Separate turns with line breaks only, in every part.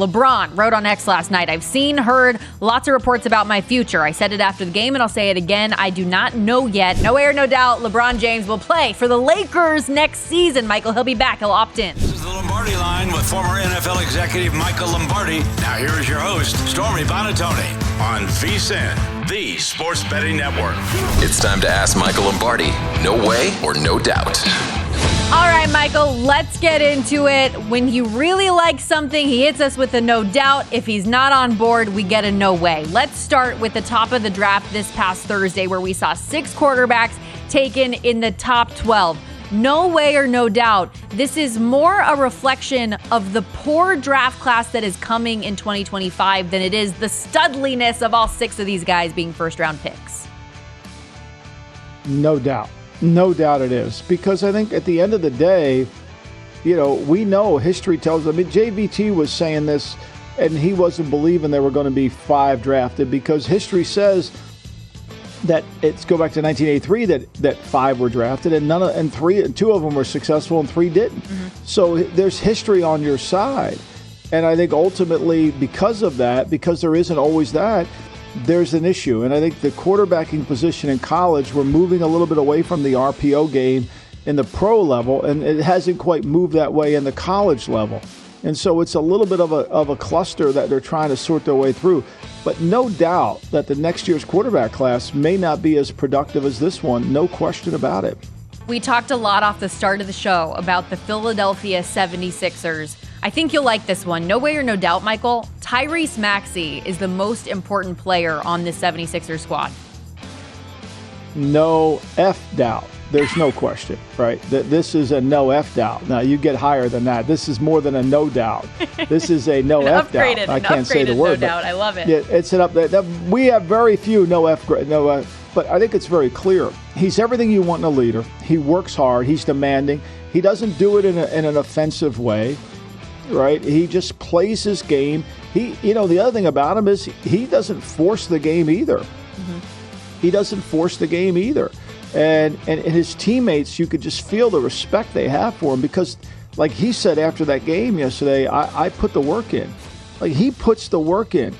LeBron wrote on X last night, I've heard lots of reports about my future. I said it after the game and I'll say it again. I do not know yet. No way or no doubt, LeBron James will play for the Lakers next season. Michael, he'll be back. He'll opt in.
This is the Lombardi Line with former NFL executive Michael Lombardi. Now here is your host, Stormy Buonantony, on VSiN, the Sports Betting Network.
It's time to ask Michael Lombardi. No way or no doubt.
All right, Michael, let's get into it. When he really likes something, he hits us with a no doubt. If he's not on board, we get a no way. Let's start with the top of the draft this past Thursday, where we saw 6 quarterbacks taken in the top 12. No way or no doubt, this is more a reflection of the poor draft class that is coming in 2025 than it is the studliness of all 6 of these guys being first-round picks.
No doubt. No doubt it is. Because I think at the end of the day, we know history tells us. I mean, JVT was saying this, and he wasn't believing there were going to be 5 drafted because history says that go back to 1983 that 5 were drafted and 2 of them were successful and 3 didn't. Mm-hmm. So there's history on your side. And I think ultimately because of that, because there isn't always that, there's an issue. And I think the quarterbacking position in college, we're moving a little bit away from the RPO game in the pro level, and it hasn't quite moved that way in the college level. And so it's a little bit of a cluster that they're trying to sort their way through. But no doubt that the next year's quarterback class may not be as productive as this one. No question about it.
We talked a lot off the start of the show about the Philadelphia 76ers. I think you'll like this one. No way or no doubt, Michael. Tyrese Maxey is the most important player on this 76ers squad.
No F doubt. There's no question, right? This is a no F doubt. Now, you get higher than that. This is more than a no doubt. This is a no F doubt. I can't say the word.
No doubt. I love it.
Yeah, it's an up. We have very few no F, but I think it's very clear. He's everything you want in a leader. He works hard. He's demanding. He doesn't do it in an offensive way. Right, he just plays his game. The other thing about him is he doesn't force the game either. Mm-hmm. He doesn't force the game either, and his teammates, you could just feel the respect they have for him because, like he said after that game yesterday, I put the work in. Like he puts the work in.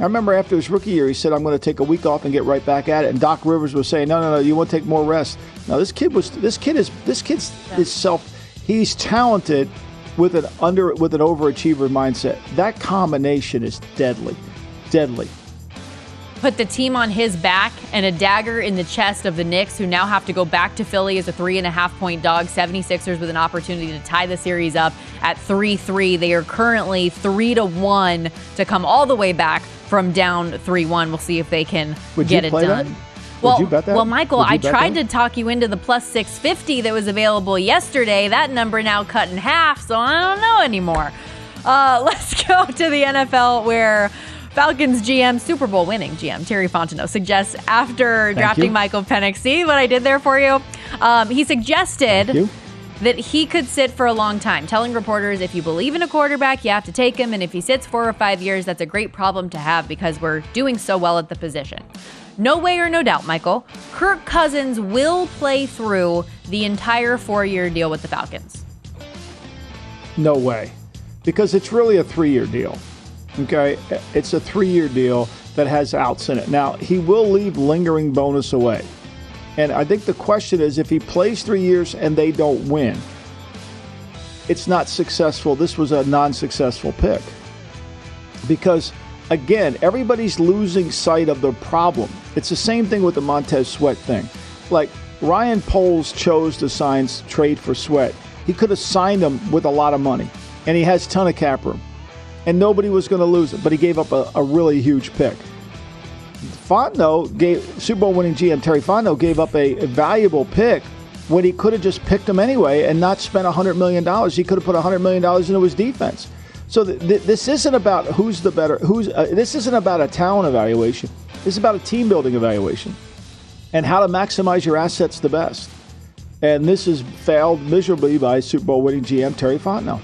I remember after his rookie year, he said, "I'm going to take a week off and get right back at it." And Doc Rivers was saying, "No, you want to take more rest." Now this kid is he's talented. With an overachiever mindset. That combination is deadly.
Put the team on his back and a dagger in the chest of the Knicks, who now have to go back to Philly as a 3.5-point dog. 76ers with an opportunity to tie the series up at 3-3. They are currently 3-1 to come all the way back from down 3-1. We'll see if they can get it done.
That? Would you bet that?
Well, Michael, I tried to talk you into the plus 650 that was available yesterday. That number now cut in half, so I don't know anymore. Let's go to the NFL, where Falcons GM, Super Bowl winning GM, Terry Fontenot, suggests after drafting Michael Penix. See what I did there for you? He suggested that he could sit for a long time, telling reporters, if you believe in a quarterback, you have to take him, and if he sits 4 or 5 years, that's a great problem to have because we're doing so well at the position. No way or no doubt, Michael, Kirk Cousins will play through the entire 4-year deal with the Falcons.
No way. Because it's really a 3-year deal. Okay? It's a 3-year deal that has outs in it. Now, he will leave lingering bonus away. And I think the question is, if he plays 3 years and they don't win, it's not successful. This was a non-successful pick. Because again, everybody's losing sight of the problem. It's the same thing with the Montez Sweat thing. Like, Ryan Poles chose to trade for Sweat. He could have signed him with a lot of money, and he has a ton of cap room, and nobody was going to lose it, but he gave up a really huge pick. Super Bowl winning GM Terry Fontenot gave up a valuable pick when he could have just picked him anyway and not spent $100 million. He could have put $100 million into his defense. So this isn't about who's the better. This isn't about a talent evaluation. This is about a team building evaluation and how to maximize your assets the best. And this has failed miserably by Super Bowl winning GM Terry Fontenot.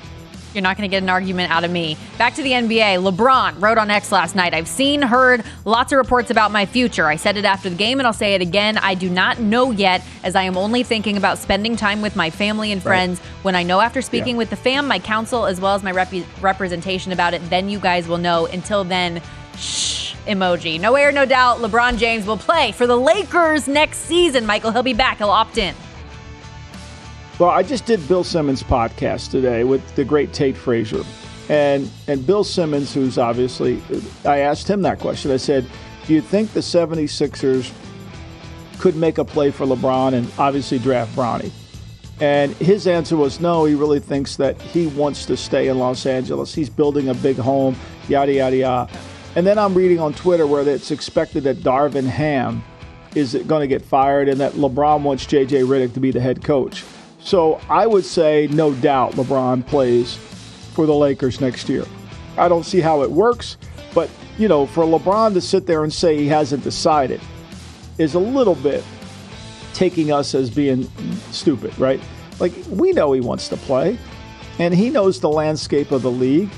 You're not going to get an argument out of me. Back to the NBA. LeBron wrote on X last night, I've seen, heard lots of reports about my future. I said it after the game and I'll say it again. I do not know yet, as I am only thinking about spending time with my family and friends. When I know after speaking with the fam, my counsel, as well as my representation about it, then you guys will know. Until then, shh emoji. No way or no doubt, LeBron James will play for the Lakers next season. Michael, he'll be back. He'll opt in.
Well, I just did Bill Simmons' podcast today with the great Tate Frazier. And Bill Simmons, who's obviously, I asked him that question. I said, do you think the 76ers could make a play for LeBron and obviously draft Bronny? And his answer was no, he really thinks that he wants to stay in Los Angeles. He's building a big home, yada, yada, yada. And then I'm reading on Twitter where it's expected that Darvin Ham is going to get fired and that LeBron wants J.J. Redick to be the head coach. So I would say, no doubt, LeBron plays for the Lakers next year. I don't see how it works, but, you know, for LeBron to sit there and say he hasn't decided is a little bit taking us as being stupid, right? Like, we know he wants to play, and he knows the landscape of the league,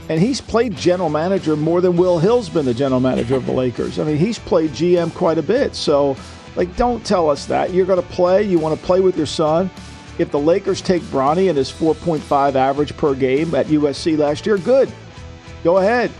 and he's played general manager more than Will Hill's been the general manager of the Lakers. I mean, he's played GM quite a bit. So, like, don't tell us that. You're going to play. You want to play with your son. If the Lakers take Bronny and his 4.5 average per game at USC last year, good. Go ahead.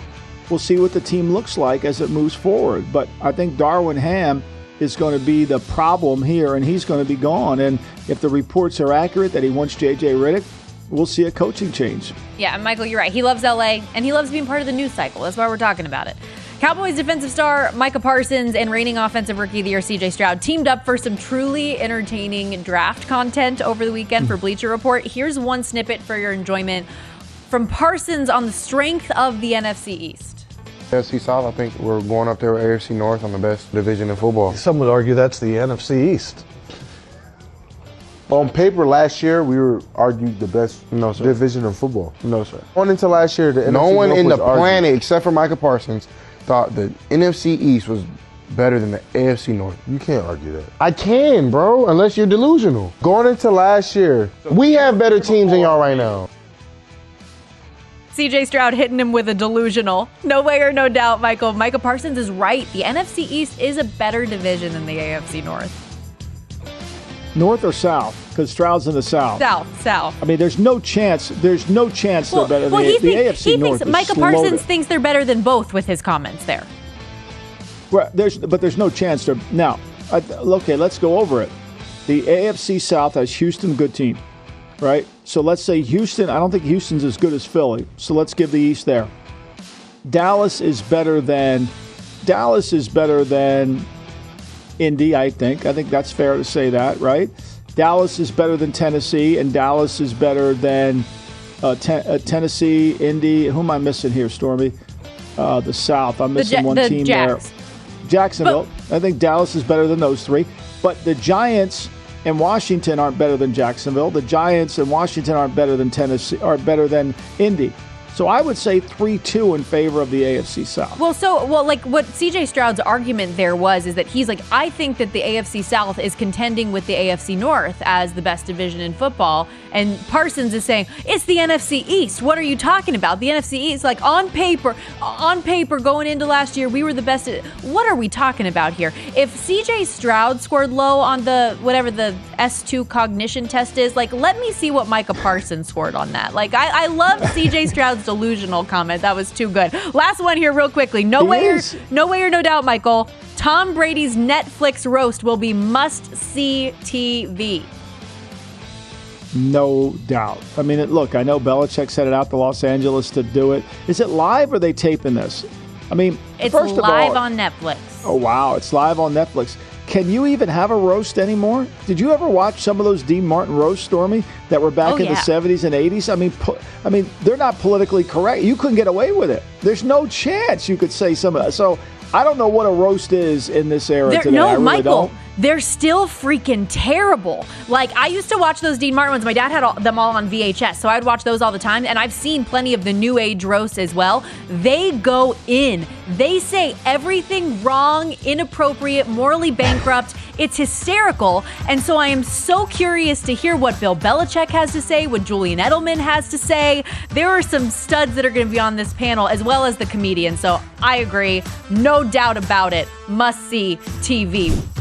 We'll see what the team looks like as it moves forward. But I think Darvin Ham is going to be the problem here, and he's going to be gone. And if the reports are accurate that he wants J.J. Redick, we'll see a coaching change.
Yeah, and Michael, you're right. He loves L.A., and he loves being part of the news cycle. That's why we're talking about it. Cowboys defensive star Micah Parsons and reigning offensive rookie of the year C.J. Stroud teamed up for some truly entertaining draft content over the weekend for Bleacher Report. Here's one snippet for your enjoyment from Parsons on the strength of the NFC East.
AFC South, I think we're going up there with AFC North on the best division in football.
Some would argue that's the NFC East.
On paper, last year, we were argued the best division in football.
No, sir.
Going into last year, no
NFC
one
North
in the
was argued.
planet, except for Micah Parsons, thought the NFC East was better than the AFC North.
You can't argue that.
I can, bro, unless you're delusional. Going into last year, we have better teams than y'all right now.
C.J. Stroud hitting him with a delusional. No way or no doubt, Michael. Micah Parsons is right. The NFC East is a better division than the AFC North.
North or South? Because Stroud's in the South.
South.
I mean, there's no chance they're better than the AFC
he
North.
Thinks Micah Parsons thinks they're better than both with his comments there.
Well, there's no chance to. Now, okay, let's go over it. The AFC South has Houston, good team, right? So let's say Houston. I don't think Houston's as good as Philly. So let's give the East there. Dallas is better than Indy, I think. I think that's fair to say that, right? Dallas is better than Tennessee, and Dallas is better than Tennessee, Indy. Who am I missing here, Stormy? The South. I'm missing one team there. Jacksonville. I think Dallas is better than those three. But the Giants and Washington aren't better than Jacksonville. The Giants and Washington aren't better than Tennessee, are better than Indy. So I would say 3-2 in favor of the AFC South.
Well, like what C.J. Stroud's argument there is that he's like, I think that the AFC South is contending with the AFC North as the best division in football. And Parsons is saying, it's the NFC East. What are you talking about? The NFC East, like on paper, going into last year, we were the best. What are we talking about here? If C.J. Stroud scored low on the, whatever the S2 cognition test is, like, let me see what Micah Parsons scored on that. Like, I love C.J. Stroud's delusional comment. That was too good. Last one here real quickly. No way or no doubt, Michael. Tom Brady's Netflix roast will be must-see TV.
No doubt. I mean, look, I know Belichick set it out to Los Angeles to do it. Is it live or are they taping this? I mean,
it's
first
live
of all,
on Netflix.
Oh, wow. It's live on Netflix. Can you even have a roast anymore? Did you ever watch some of those Dean Martin roasts, Stormy, that were back in the 70s and 80s? I mean, they're not politically correct. You couldn't get away with it. There's no chance you could say some of that. So I don't know what a roast is in this era today.
No,
I really
Michael,
don't.
they're still freaking terrible. Like, I used to watch those Dean Martin ones. My dad had them all on VHS, so I'd watch those all the time. And I've seen plenty of the new age roasts as well. They go in. They say everything wrong, inappropriate, morally bankrupt. It's hysterical. And so I am so curious to hear what Bill Belichick has to say, what Julian Edelman has to say. There are some studs that are going to be on this panel, as well as the comedian. So I agree. No doubt about it. Must see TV.